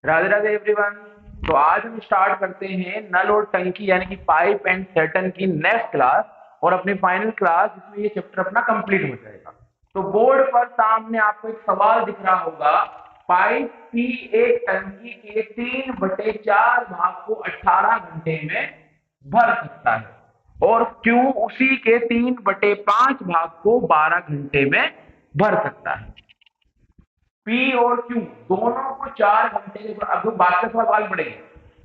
Radhe Radhe everyone. तो आज हम स्टार्ट करते हैं नल और टंकी यानी कि पाइप एंड सेटन की नेक्स्ट क्लास और अपनी फाइनल क्लास जिसमें ये चैप्टर अपना कंप्लीट हो जाएगा। तो बोर्ड पर सामने आपको एक सवाल दिख रहा होगा। पाइप पी एक टंकी के 3/4 भाग को 18 घंटे में भर सकता है और क्यू उसी के 3/5 भाग को 12 घंटे में भर सकता है। पी और क्यू दोनों को 4 घंटे के अब बात का सवाल पड़ेगा।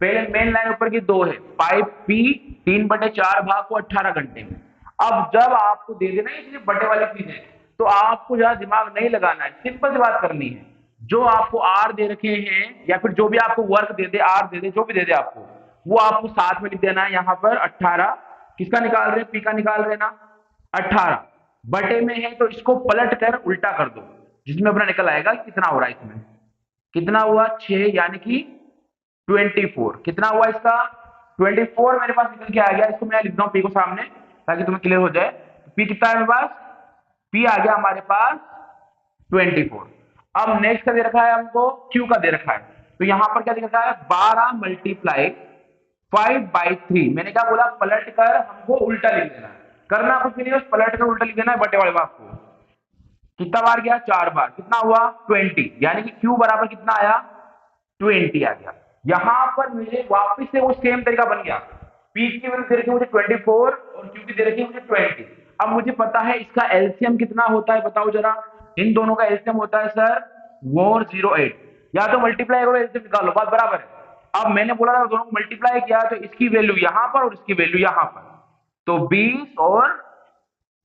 पहले मेन लाइन ऊपर की 2 है, पाइप पी 3/4 भाग को 18 घंटे में। अब जब आपको दे देना इसलिए बटे वाली चीजें, तो आपको ज्यादा दिमाग नहीं लगाना है, सिंपल सी बात करनी है। जो आपको आर दे रखे हैं या फिर जो भी आपको work they they, are they दे, जो भी दे दे आपको, वो आपको साथ में लिख देना है। यहाँ पर 18 किसका निकाल रहे हैं, पी का निकाल रहे ना। 18 बटे में है तो इसको पलट कर उल्टा कर दो, जिसमें अपना निकल आएगा कितना हो रहा है इसमें। कितना हुआ 6 यानी कि 24। कितना हुआ इसका 24 मेरे पास निकल के आ गया। इसको मैं लिख दूं पी को सामने ताकि तुम्हें क्लियर हो जाए। पी कितना है मेरे पास, पी आ गया हमारे पास 24। अब नेक्स्ट का दे रखा है हमको, क्यू का दे रखा है। तो यहां पर क्या दे रखा है 12 मल्टीप्लाई 5/3। मैंने क्या बोला, पलट कर हमको उल्टा लिख देना है। करना कुछ भी नहीं, बस पलट कर उल्टा लिख देना है बटे वाले भाग को। कितना बार गया 4 बार, कितना हुआ 20 यानी कि क्यू बराबर कितना आया 20 आ गया। यहां पर मुझे वापस से वो सेम तरीका बन गया। पी की वैल्यू दे रखी मुझे 24 और क्यू की दे रखी मुझे 20। अब मुझे पता है इसका एलसीएम कितना होता है, बताओ जरा। इन दोनों का एलसीएम होता है सर 408। या तो मल्टीप्लाई करो एलसीएम निकालो, बात बराबर है। अब मैंने बोला था दोनों को मल्टीप्लाई किया तो इसकी वैल्यू यहां पर और इसकी वैल्यू यहां पर, तो 20 और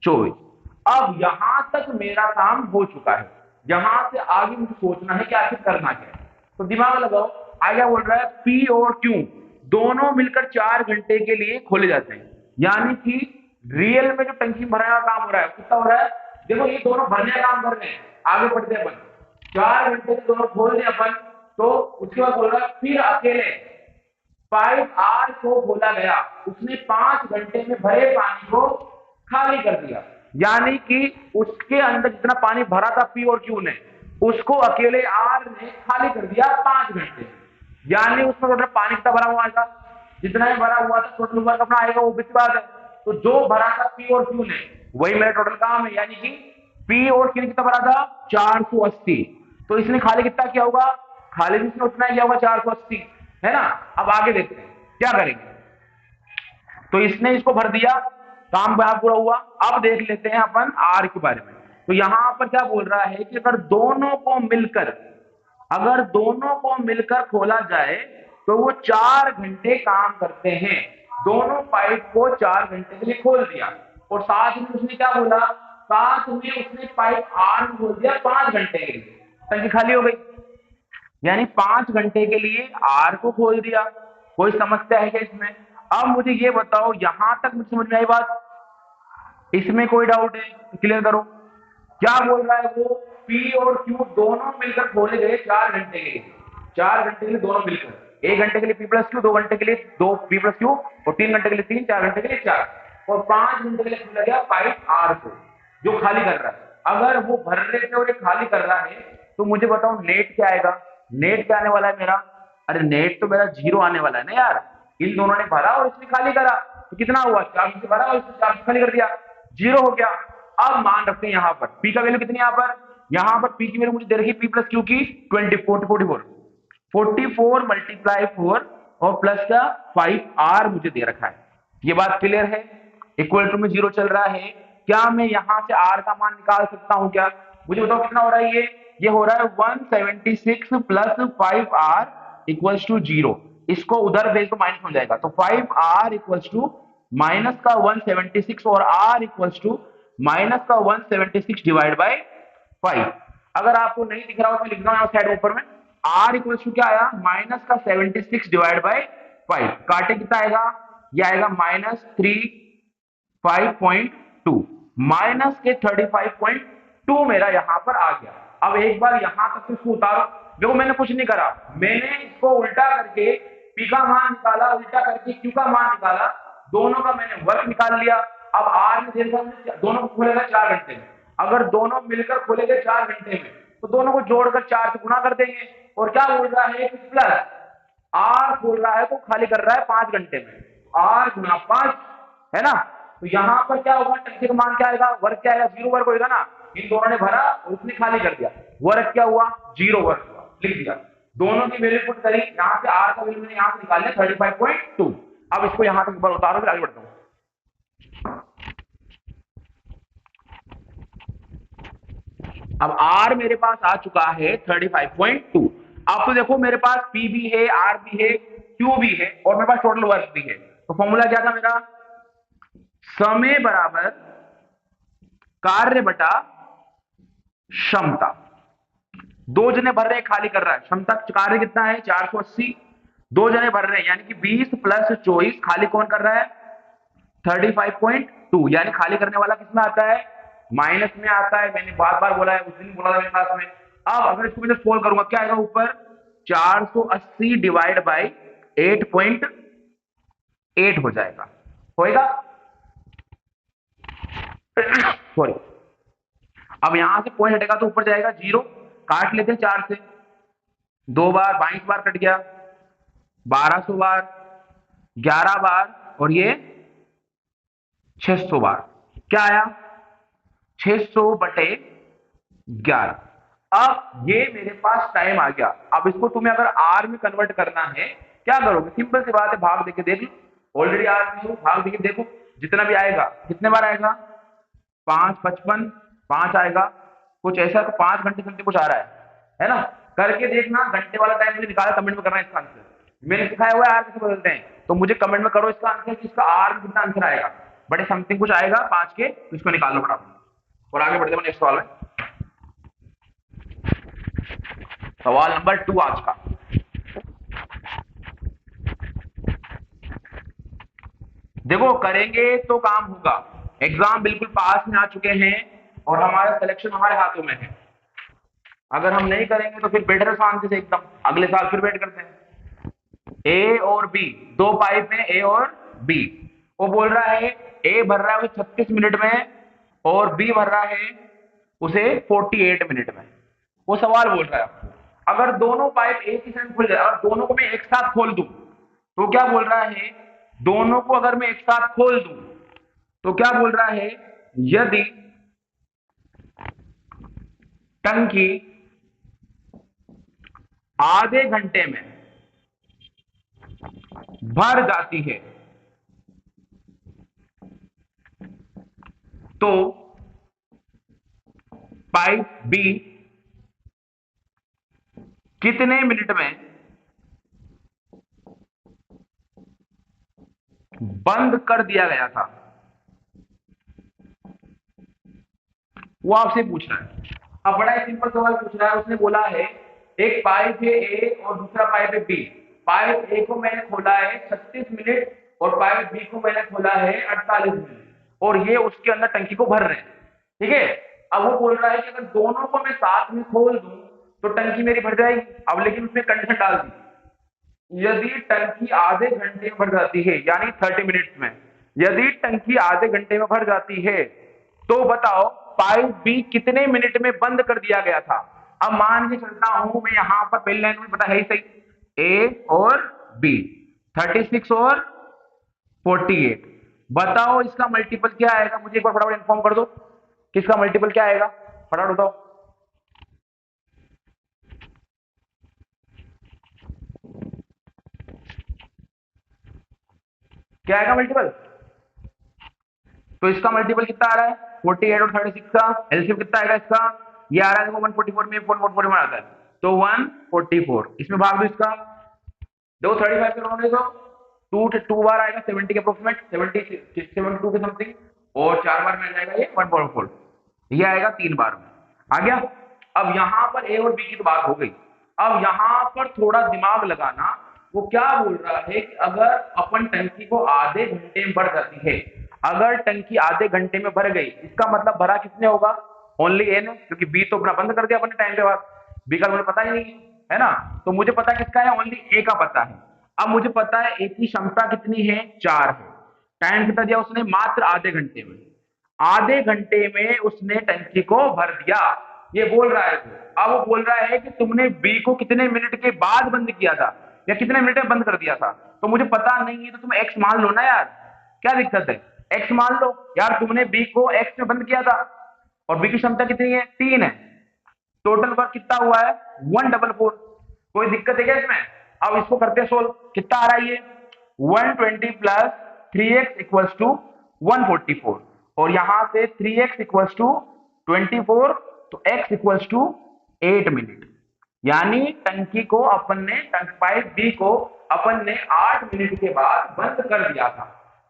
24। अब यहां तक मेरा काम हो चुका है। यहां से आगे मुझे सोचना है कि आखिर करना क्या है। तो दिमाग लगाओ, आगे बोल रहा है पी और क्यू दोनों मिलकर 4 घंटे के लिए खोले जाते हैं। यानी कि रियल में जो टंकी भरने का काम हो रहा है कितना हो रहा है, देखो ये दोनों भरने का काम कर रहे हैं। आगे बढ़ते हैं अपन, 4 घंटे से दोनों खोल दिए अपन। तो उसके बाद बोल रहा है फिर अकेले पाइप आर को खोला गया, उसने 5 घंटे में भरे पानी को खाली कर दिया। यानी कि उसके अंदर जितना पानी भरा था पी और क्यू ने, उसको अकेले आर ने खाली कर दिया 5 घंटे। यानी उसमें टोटल पानी कितना भरा हुआ था, जितना ही भरा हुआ था टोटल वर्क अपना आएगा, वो बिल्कुल बात है। तो जो भरा था पी और क्यू ने वही मेरा टोटल काम है। यानी कि पी और क्यू ने कितना भरा था 480। तो इसने खाली कितना किया होगा, खाली भी इसने उतना ही किया होगा 480, है ना। अब आगे देखते हैं क्या करेंगे। तो इसने इसको भर दिया, काम पूरा हुआ। अब देख लेते हैं अपन आर के बारे में। तो यहां पर क्या बोल रहा है कि अगर दोनों को मिलकर खोला जाए तो वो 4 घंटे काम करते हैं। दोनों पाइप को 4 घंटे के लिए खोल दिया और साथ में उसने क्या बोला, साथ में उसने पाइप आर में खोल दिया 5 घंटे के लिए, टंकी खाली हो गई। यानी 5 घंटे के लिए आर को खोल दिया। कोई समस्या है क्या इसमें। अब मुझे ये बताओ, यहां तक मुझे समझ में आई बात, इसमें कोई डाउट है तो क्लियर करो। क्या बोल रहा है वो, पी और क्यू दोनों मिलकर खोले गए 4 घंटे के लिए। 4 घंटे के लिए दोनों मिलकर, 1 घंटे के लिए पी प्लस क्यू, 2 घंटे के लिए 2 पी प्लस क्यू, और 3 घंटे के लिए 3, 4 घंटे के लिए 4, और 5 घंटे के लिए खोला गया पाइप आर को जो खाली कर रहा है। अगर वो भर रहे थे और ये खाली कर रहा है तो मुझे बताओ नेट क्या आएगा। नेट क्या आने वाला है मेरा, अरे नेट तो मेरा 0 आने वाला है ना यार। इन दोनों ने भरा और इसने खाली करा, तो कितना हुआ 4 से भरा और इसने 4 से खाली कर दिया, 0 हो गया। अब मान रखते हैं यहाँ पर पी का वैल्यू कितनी, यहाँ पर पी की वैल्यू मुझे दे रखी पी प्लस क्यू की 44 मल्टीप्लाई 4 और प्लस का 5 आर मुझे दे रखा है। ये बात क्लियर है। इक्वल टू में 0 चल रहा है। क्या मैं यहां से आर का मान निकाल सकता हूं क्या, मुझे बताओ कितना हो रहा है। ये हो रहा है 176 प्लस 5 आर इक्वल्स टू 0। इसको उधर भेज तो माइनस हो जाएगा, तो 5 आर इक्वल्स टू माइनस का 176 और आर इक्वल्स टू माइनस का 176 डिवाइड बाय 5। अगर आपको नहीं दिख रहा हो तो मैं लिख रहा हूं साइड ऊपर में, आर इक्वल्स टू क्या आया माइनस का 76 डिवाइड बाय 5। काटे कितना आएगा, ये आएगा -35.2, माइनस के 35.2 मेरा यहां पर आ गया। अब एक बार यहां तक इसको उतारो, देखो मैंने कुछ नहीं करा, मैंने इसको उल्टा करके पी का मान निकाला, उल्टा करके क्यू का मान निकाला, दोनों का मैंने वर्क निकाल लिया। अब आर में दोनों को खोलेगा 4 घंटे में, अगर दोनों मिलकर खोलेंगे 4 घंटे में तो दोनों को जोड़कर 4 से गुणा कर देंगे और क्या बोल रहा है कि प्लस आर बोल रहा है तो खाली कर रहा है 5 घंटे में, आर गुना 5 है ना। तो यहां पर क्या होगा, टंकी का मान क्या आएगा, वर्क क्या आएगा, 0 वर्क होगा ना। इन दोनों ने भरा और उसने खाली कर दिया, वर्क क्या हुआ, 0 वर्क हुआ, लिख दिया। दोनों की वैल्यू पुट करी, यहां से आर का वैल्यू मैंने यहां से निकाल लिया 35.2। अब इसको यहां तक एक बार उतारो फिर आगे बढ़ता हूं। अब आर मेरे पास आ चुका है 35.2। अब तो देखो मेरे पास पी भी है, आर भी है, क्यू भी है और मेरे पास टोटल वर्क भी है। तो फॉर्मूला क्या था मेरा, समय बराबर कार्य बटा क्षमता। दो जने भर रहे हैं, खाली कर रहा है, क्षमता कार्य कितना है 480, दो जने भर रहे हैं यानी कि 20 प्लस 24, खाली कौन कर रहा है 35.2, यानी खाली करने वाला किसमें आता है, माइनस में आता है। मैंने बार बार बोला है, उस दिन बोला था मेरे क्लास में। अब अगर इसको मैं सोल्व करूंगा क्या आएगा ऊपर, 480 डिवाइड बाई 8.8 हो जाएगा, होएगा सॉरी। अब यहां से पॉइंट हटेगा तो ऊपर जाएगा 0, काट लेते हैं 4 से, 2 बार 22 बार कट गया, 1200 बार, 11 बार और ये 600 बार, क्या आया 600 बटे 11। अब ये मेरे पास टाइम आ गया। अब इसको तुम्हें अगर आर में कन्वर्ट करना है क्या करोगे, सिंपल सी बात है, भाग देके देख लो, ऑलरेडी आर में हो, भाग देके देखो जितना भी आएगा, कितने बार आएगा 5 55 5 आएगा, कुछ ऐसा तो 5 घंटे समथिंग कुछ आ रहा है ना। करके देखना, घंटे वाला टाइम मुझे निकाला, कमेंट में करना है इसका आंसर। मैंने सिखाया हुआ है आर कैसे बदलते हैं, तो मुझे कमेंट में करो इसका आंसर कि इसका आर में कितना आंसर आएगा, बड़े समथिंग कुछ आएगा 5 के, तो इसको निकाल लो फटाफट और आगे बढ़ते हैं नेक्स्ट सवाल में। सवाल नंबर 2 आज का, देखो करेंगे तो काम होगा, एग्जाम बिल्कुल पास में आ चुके हैं और हमारा सिलेक्शन हमारे हाथों में है। अगर हम नहीं करेंगे तो फिर बेटर शांति से एकदम अगले साल फिर वेट करते हैं। ए और बी, दो पाइप में ए और बी, वो बोल रहा है ए भर रहा है उसे 36 मिनट में और बी भर रहा है उसे 48 मिनट में। वो सवाल बोल रहा है आपको, अगर दोनों पाइप एक ही साथ खुल जाए, अगर दोनों को मैं एक साथ खोल दूं तो क्या बोल रहा है, दोनों को अगर मैं एक साथ खोल दूं तो क्या बोल रहा है, यदि टंकी आधे घंटे में भर जाती है तो पाइप बी कितने मिनट में बंद कर दिया गया था, वो आपसे पूछ रहा है। अब बड़ा ही सिंपल सवाल पूछ रहा है, उसने बोला है एक पाइप है ए और दूसरा पाइप है बी, पाइप ए को मैंने खोला है 36 मिनट और पाइप बी को मैंने खोला है 48 मिनट और ये उसके अंदर टंकी को भर रहे हैं, ठीक है। अब वो बोल रहा है कि अगर दोनों को मैं साथ में खोल दूं तो टंकी मेरी भर जाएगी। अब लेकिन उसने कंडीशन डाल दी, यदि टंकी आधे घंटे में भर जाती है यानी 30 मिनट्स में, यदि टंकी आधे घंटे में भर जाती है तो बताओ पाइप बी कितने मिनट में बंद कर दिया गया था। अब मान के चलता हूं मैं, यहां पर पहले लाइन में पता है ही सही, ए और बी 36 और 48, बताओ इसका मल्टीपल क्या आएगा, मुझे एक बार फटाफट इन्फॉर्म कर दो किसका मल्टीपल क्या आएगा, फटाफट बताओ। क्या आएगा मल्टीपल, तो इसका मल्टीपल कितना आ रहा है 48 और 36 का एलसीएम कितना आएगा इसका, ये आ रहा है देखो 144 में 144 में आता है तो 144, इसमें भाग दो इसका, देखो 35 के रोने दो, टू बार आएगा 70 के अप्रोक्सीमेट 72 के समथिंग और 4 बार में आ जाएगा ये 144, ये आएगा 3 बार में आ गया। अब यहां पर ए और बी की तो बात हो गई, अब यहां पर थोड़ा दिमाग लगाना, वो क्या बोल रहा है कि अगर अपन टंकी को आधे घंटे में भर जाती है, अगर टंकी आधे घंटे में भर गई इसका मतलब भरा किसने होगा, ओनली ए ने, क्योंकि बी तो अपना बंद कर दिया अपने टाइम के बाद, बी का मुझे पता ही नहीं है ना। तो मुझे पता किसका है, ओनली ए का पता है। अब मुझे पता है ए की क्षमता कितनी है 4 है, टाइम कितना दिया उसने मात्र आधे घंटे में, आधे घंटे में उसने टंकी को भर दिया। ये बोल रहा है वो। अब वो बोल रहा है कि तुमने बी को कितने मिनट के बाद बंद किया था या कितने मिनट में बंद कर दिया था, तो मुझे पता नहीं है, तो तुम एक्स मान लो ना यार, क्या दिक्कत है, एक्स मान लो यार। तुमने बी को एक्स में बंद किया था और बी की क्षमता कितनी है, 3 है, टोटल वर्क कितना हुआ है 144। कोई दिक्कत है क्या इसमें? अब इसको करते हैं सोल्व, कितना आ रहा है ये 120 प्लस 3x इक्वल्स टू 144, और यहां से 3x इक्वल्स टू 24, तो x इक्वल्स टू 8 मिनट। यानी टंकी को अपन ने, पाइप बी को अपन ने 8 मिनट के बाद बंद कर दिया था।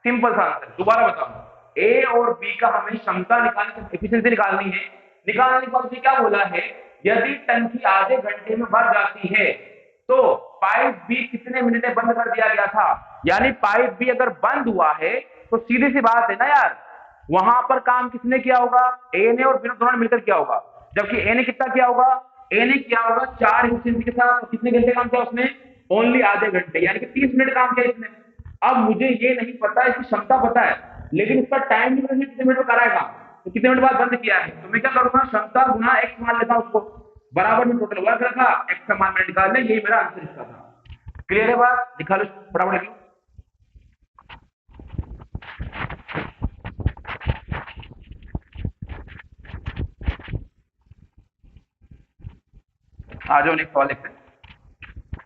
सिंपल सा आंसर। दोबारा बताऊं, ए और बी का हमें क्षमता निकालनी, एफिशिएंसी निकालनी है। निकालने के बाद क्या बोला है, यदि टंकी आधे घंटे में भर जाती है तो पाइप बी कितने मिनट में बंद कर दिया गया था। यानी पाइप बी अगर बंद हुआ है तो सीधी सी बात है ना यार, वहां पर काम किसने किया होगा, ए ने और बी ने दोनों ने मिलकर किया होगा। जबकि ए ने कितना किया होगा, ए ने किया होगा 4 एफिशिएंसी के साथ, कितने घंटे काम किया उसने, ओनली आधे घंटे, यानी कि 30 मिनट काम किया इसने। अब मुझे ये नहीं पता, इसकी क्षमता पता है, लेकिन इसका टाइम कितने मिनट में कराएगा, तो कितने मिनट बाद बंद किया है, तो मैं क्या करूंगा, क्षमता गुना एक्स मान लेता हूं उसको, बराबर में टोटल वर्क रखा, एक्स का मान मैंने निकाल लिया, यही मेरा आंसर इसका था। क्लियर है बात? दिखा लो फटाफट लिखो। आ जाओ नेक्स्ट सवाल देखते हैं।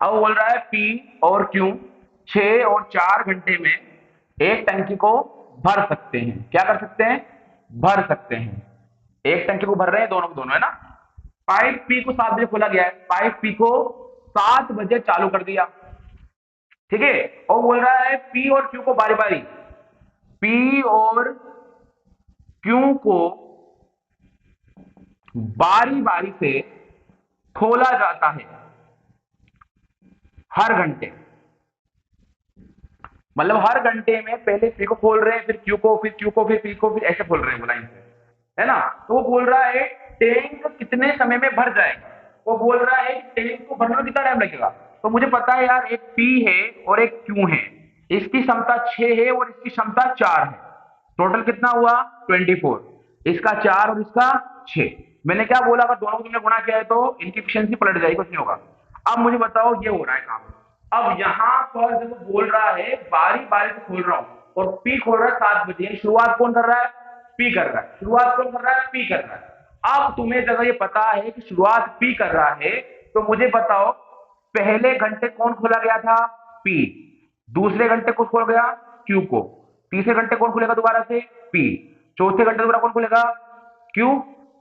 अब बोल रहा है पी और क्यू 6 और 4 घंटे में एक टंकी को भर सकते हैं। क्या कर सकते हैं, भर सकते हैं। एक टंकी को भर रहे हैं दोनों को दोनों, है ना। पाइप पी को 7 बजे खोला गया है, पाइप पी को 7 बजे चालू कर दिया, ठीक है। और बोल रहा है पी और क्यू को बारी बारी, पी और क्यू को बारी बारी से खोला जाता है हर घंटे। मतलब हर घंटे में पहले पी को खोल रहे हैं, फिर क्यू को, फिर क्यू को, फिर पी को, फिर ऐसे खोल रहे हैं लाइन से, है ना। तो वो बोल रहा है टैंक कितने समय में भर जाएगा। वो बोल रहा है टैंक को भरने में कितना टाइम लगेगा। तो मुझे पता है यार, एक पी है और एक क्यू है, इसकी क्षमता 6 है और इसकी क्षमता 4 है, टोटल कितना हुआ 24, इसका 4 और इसका 6। मैंने क्या बोला, अगर दोनों को तुमने गुणा किया है तो इनकी एफिशिएंसी पलट जाएगी, कुछ नहीं होगा। अब मुझे बताओ, ये हो रहा है काम। अब यहां पर जब बोल रहा है बारी बारी से खोल रहा हूं और पी खोल रहा है 7 बजे, शुरुआत कौन कर रहा है, पी कर रहा है, शुरुआत कौन कर रहा है, पी कर रहा है। अब तुम्हें अगर ये पता है कि शुरुआत पी कर रहा है, तो मुझे बताओ पहले घंटे कौन खोला गया था, पी, दूसरे घंटे को खोल गया क्यू को, तीसरे घंटे कौन खुलेगा दोबारा से, पी, चौथे घंटे दोबारा कौन खुलेगा, क्यू,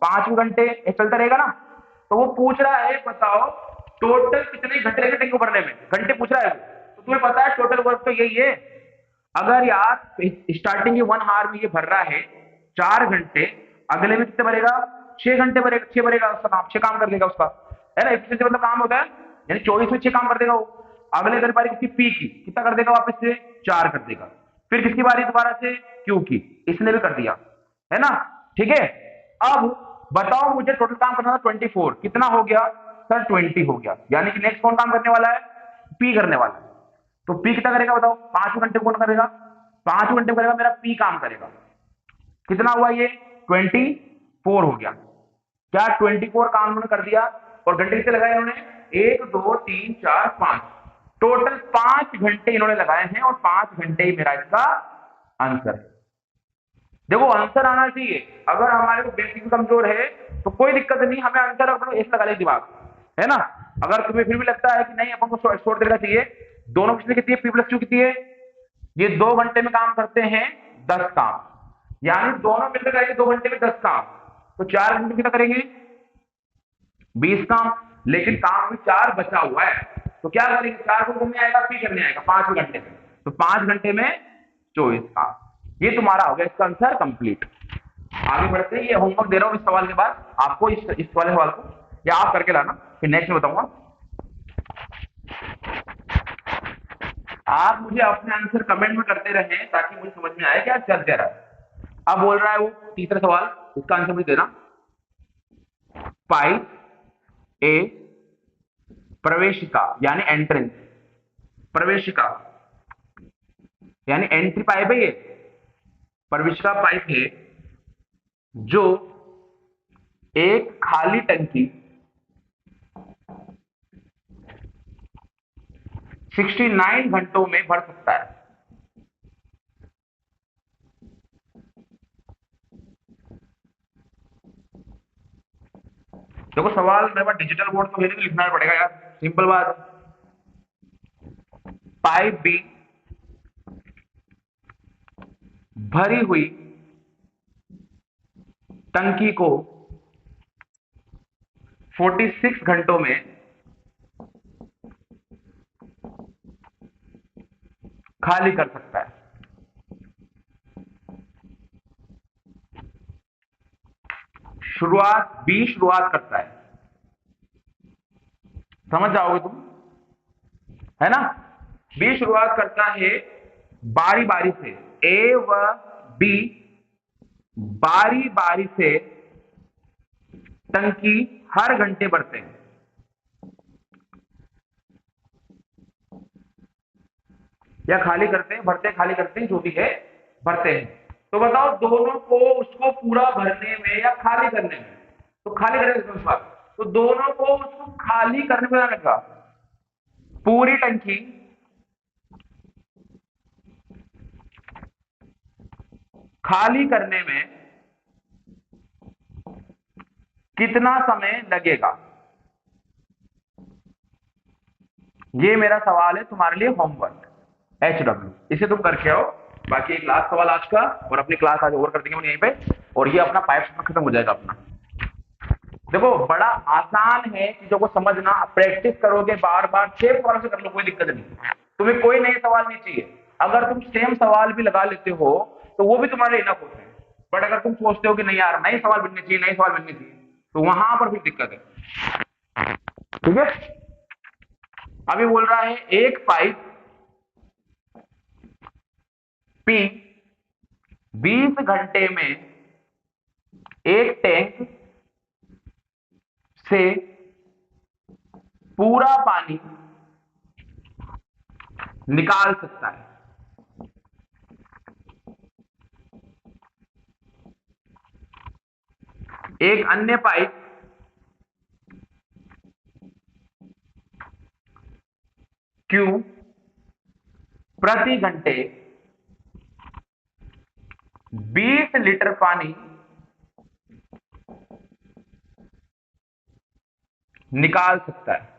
5वें घंटे चलता रहेगा ना। तो वो पूछ रहा है बताओ टोटल कितने घंटे लगे टैंक को भरने में, घंटे पूछ रहा है वो। तो तुम्हें पता है टोटल वर्क तो यही है। अगर यार स्टार्टिंग के 1 आवर में ये भर रहा है 4 घंटे, अगले में कितने भरेगा, 6 घंटे भरेगा, 6 भरेगा उसका काम, 6 काम कर देगा उसका, है ना। एफिशिएंसी मतलब काम होता है, यानी 24 में 6 काम कर देगा वो। अगले अगर बारी किसकी, पी की, कितना कर देगा वापस से, 4 कर देगा। फिर किसकी बारी दोबारा से, क्यू की, इसने भी कर दिया, है ना, ठीक है। अब बताओ मुझे टोटल काम करना था 24, कितना हो गया सर, 20 हो गया। यानी कि नेक्स्ट कौन काम करने वाला है, पी करने वाला है। तो पी कितना करेगा बताओ, 5 घंटे कौन करेगा, 5 घंटे करेगा मेरा पी काम करेगा। कितना हुआ ये 24 हो गया। क्या 24 काम उन्होंने कर दिया, और घंटे कितने लगाए इन्होंने, 1 2 3 4 5, टोटल 5 घंटे इन्होंने लगाए हैं, और 5 घंटे ही मेरा इसका आंसर है। देखो आंसर आना चाहिए, अगर हमारे को बेसिक कमजोर है तो कोई दिक्कत नहीं, हमें आंसर अपना ऐसे लगा ले दिमाग, है ना। अगर तुम्हें फिर भी लगता है कि नहीं अपन को शॉर्ट देना चाहिए, दोनों कितनी कितनी है, पी प्लस क्यू कितनी है, ये 2 घंटे में काम करते हैं 10 काम, यानी दोनों मिलकर करेंगे 2 घंटे में 10 काम, तो 4 घंटे में कितना करेंगे 20 काम। लेकिन काम भी 4 बचा हुआ है, तो क्या करेंगे, 4 को करने आएगा, पी करने आएगा 5 घंटे में, तो 5 घंटे में 24 काम। ये तुम्हारा हो गया इसका आंसर कंप्लीट। आगे बढ़ते हैं, ये होमवर्क दे रहा हूं इस सवाल के बाद आपको, इस वाले सवाल को या आप करके लाना, फिर नेक्स्ट में बताऊंगा। आप मुझे अपने आंसर कमेंट में करते रहें ताकि मुझे समझ में आए क्या चल क्या रहा है। अब बोल रहा है वो तीसरा सवाल, इसका आंसर मुझे देना। पाइप ए प्रवेशिका यानी एंट्रेंस, प्रवेशिका यानी एंट्री पाइप है, ये प्रवेशिका पाइप है जो एक खाली टंकी 69 घंटों में भर सकता है। देखो सवाल मेरे पास डिजिटल बोर्ड तो है नहीं, लिखना पड़ेगा यार, सिंपल बात है। पाइप बी भरी हुई टंकी को 46 घंटों में खाली कर सकता है। शुरुआत करता है, समझ जाओगे तुम, है ना। बी शुरुआत करता है बारी बारी से, ए व बी बारी बारी से टंकी हर घंटे भरते हैं। या खाली करते हैं, भरते खाली करते हैं, जो भी है भरते हैं। तो बताओ दोनों को, उसको पूरा भरने में या खाली करने में, तो खाली करने में, तो दोनों को उसको खाली करने में लगेगा। पूरी टंकी खाली करने में कितना समय लगेगा, ये मेरा सवाल है तुम्हारे लिए, होमवर्क HW, इसे तुम करके आओ। बाकी एक लास्ट सवाल आज का, और अपनी क्लास आज ओवर कर देंगे हम यहीं पे, और ये अपना पाइप खत्म हो जाएगा अपना। देखो बड़ा आसान है चीजों को समझना, प्रैक्टिस करोगे बार बार, 6 सवाल से कर लो, कोई दिक्कत नहीं, तुम्हें कोई नए सवाल नहीं चाहिए। अगर तुम सेम सवाल भी लगा लेते हो तो वो भी तुम्हारे लिए इनफ होते हैं। बट अगर तुम सोचते हो कि नहीं यार नए सवाल बनने चाहिए, नए सवाल बनने चाहिए, तो वहां पर भी दिक्कत है। ठीक है, अभी बोल रहा है एक पाइप पी 20 घंटे में एक टैंक से पूरा पानी निकाल सकता है। एक अन्य पाइप क्यू प्रति घंटे 20 लीटर पानी निकाल सकता है।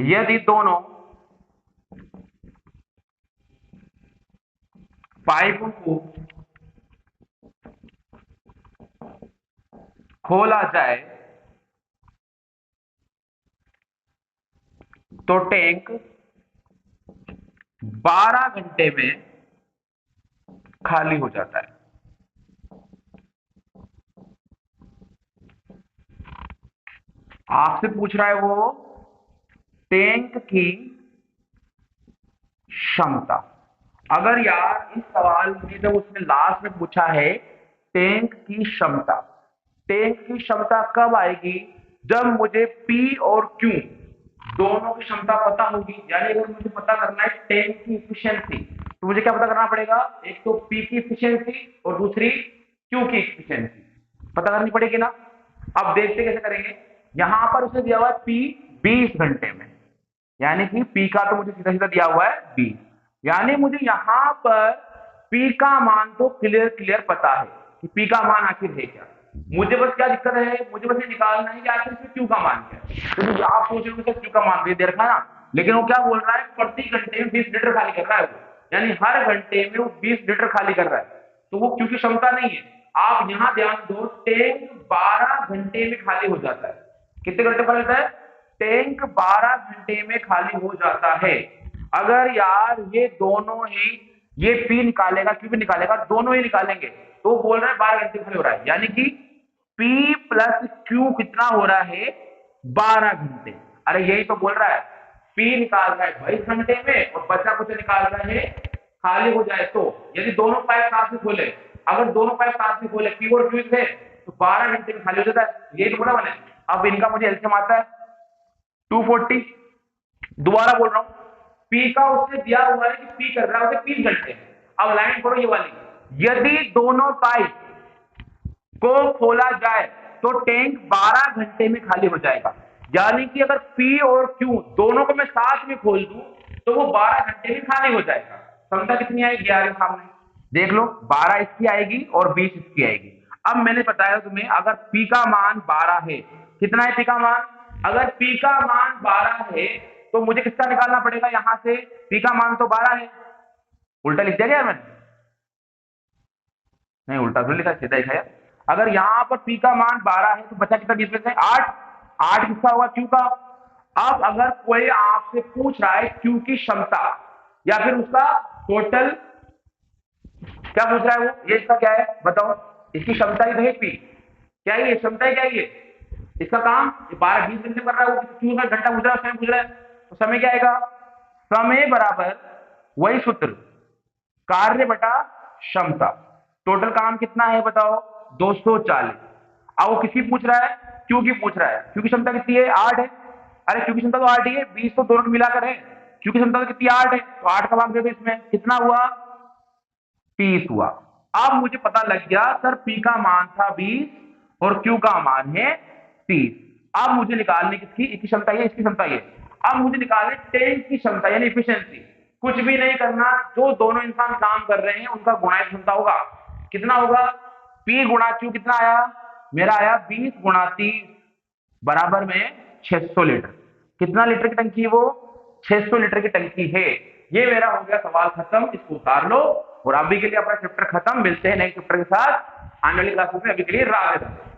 यदि दोनों पाइपों को खोला जाए तो टैंक 12 घंटे में खाली हो जाता है। आपसे पूछ रहा है वो टैंक की क्षमता। अगर यार इस सवाल में जब उसने लास्ट में पूछा है टैंक की क्षमता, टैंक की क्षमता कब आएगी, जब मुझे P और Q दोनों की क्षमता पता होगी। यानी अगर मुझे पता करना है टैंक की इफिशियंसी, तो मुझे क्या पता करना पड़ेगा, एक तो P की इफिशियंसी और दूसरी Q की इफिशियंसी पता करनी पड़ेगी ना। अब देखते कैसे करेंगे। यहां पर उसे दिया हुआ है P 20 घंटे में, यानी कि P का तो मुझे सीधा सीधा दिया हुआ है 20, यानी मुझे यहां पर P का मान तो क्लियर पता है कि P का मान आखिर है क्या। मुझे बस क्या दिक्कत है, मुझे बस ये निकालना है कि आखिर इसमें Q का मान क्या है। तो आप सोच रहे हो Q का मान दे रखा है ना, लेकिन वो क्या बोल रहा है, प्रति घंटे में 20 लीटर खाली कर रहा है वो, यानी हर घंटे में वो 20 लीटर खाली कर रहा है, तो वो Q की क्षमता नहीं है। आप यहां ध्यान दो, टैंक 12 घंटे में खाली हो जाता है। कितने घंटे खाली होता है, टैंक 12 घंटे में खाली हो जाता है। अगर यार ये दोनों ही, ये P निकालेगा Q भी निकालेगा, दोनों ही निकालेंगे, तो बोल रहा है 12 घंटे खाली हो रहा है, यानी कि P प्लस Q कितना हो रहा है, 12 घंटे। अरे यही तो बोल रहा है, P निकाल रहा है 22 घंटे में और बचा कुछ निकाल रहा है खाली हो जाए। तो यदि दोनों पाइप साथ में खोले, अगर दोनों पाइप साथ में खोले P और Q थे, तो 12 घंटे में खाली हो जाता है, यही तो बोला मैंने। अब इनका मुझे एलसीएम आता है 240, दोबारा बोल रहा हूं, P का उसने दिया हुआ है कि P कर रहा है उसे 30 घंटे, अब लाइन पढ़ो ये वाली, यदि दोनों पाइप को खोला जाए तो टैंक 12 घंटे में खाली हो जाएगा। यानी कि अगर P और Q दोनों को मैं साथ में खोल दूं तो वो 12 घंटे में खाली हो जाएगा। क्षमता कितनी आएगी यार सामने देख लो, 12 इसकी आएगी और 20 इसकी आएगी। अब मैंने बताया तुम्हें अगर P का मान 12 है, कितना है P का मान, अगर P का मान 12 है तो मुझे किसका निकालना पड़ेगा, यहां से P का मान तो 12 है, उल्टा लिख दिया क्या मैंने, नहीं उल्टा तो लिखा, सीधा लिखा है। अगर यहां पर P का मान 12 है तो बचा कितना 20 में से 8, 8 किसका होगा Q का। अब अगर कोई आपसे पूछ रहा है Q की क्षमता या फिर उसका टोटल क्या पूछ रहा है वो, ये इसका क्या है बताओ, इसकी क्षमता ही है P, क्या है ये क्षमता है, क्या है ये इसका काम, 12-20 घंटे कर रहा है वो, Q का घंटा पूछ रहा है, समय पूछ रहा है, तो समय क्या आएगा, समय बराबर वही सूत्र कार्य बटा क्षमता। टोटल काम कितना है बताओ 240। अब वो किसी पूछ रहा है Q की पूछ रहा है, Q की क्षमता कितनी है 8 है, अरे Q की क्षमता तो 8 ही है, 20 तो दोनों मिलाकर है, Q की क्षमता तो कितनी 8 है, तो 8 का भाग दे दो इसमें, कितना हुआ 30 हुआ। अब मुझे पता लग गया सर P का मान था 20 और Q का मान है 30। अब मुझे निकालने किसकी क्षमता है, इसकी क्षमता है। अब मुझे निकालने टैंक की क्षमता यानी इफिशिएंसी, कुछ भी नहीं करना, जो दोनों इंसान काम कर रहे हैं उनका गुणा क्षमता होगा, कितना होगा P गुणा Q कितना आया, मेरा आया 20 गुणा 30 बराबर में 600 लीटर। कितना लीटर की टंकी है वो, 600 लीटर की टंकी है। ये मेरा हो गया सवाल खत्म, इसको उतार लो और अभी के लिए अपना चैप्टर खत्म, मिलते हैं नेक्स्ट चैप्टर के साथ आने वाली क्लासेस में, अभी के लिए राधे राधे।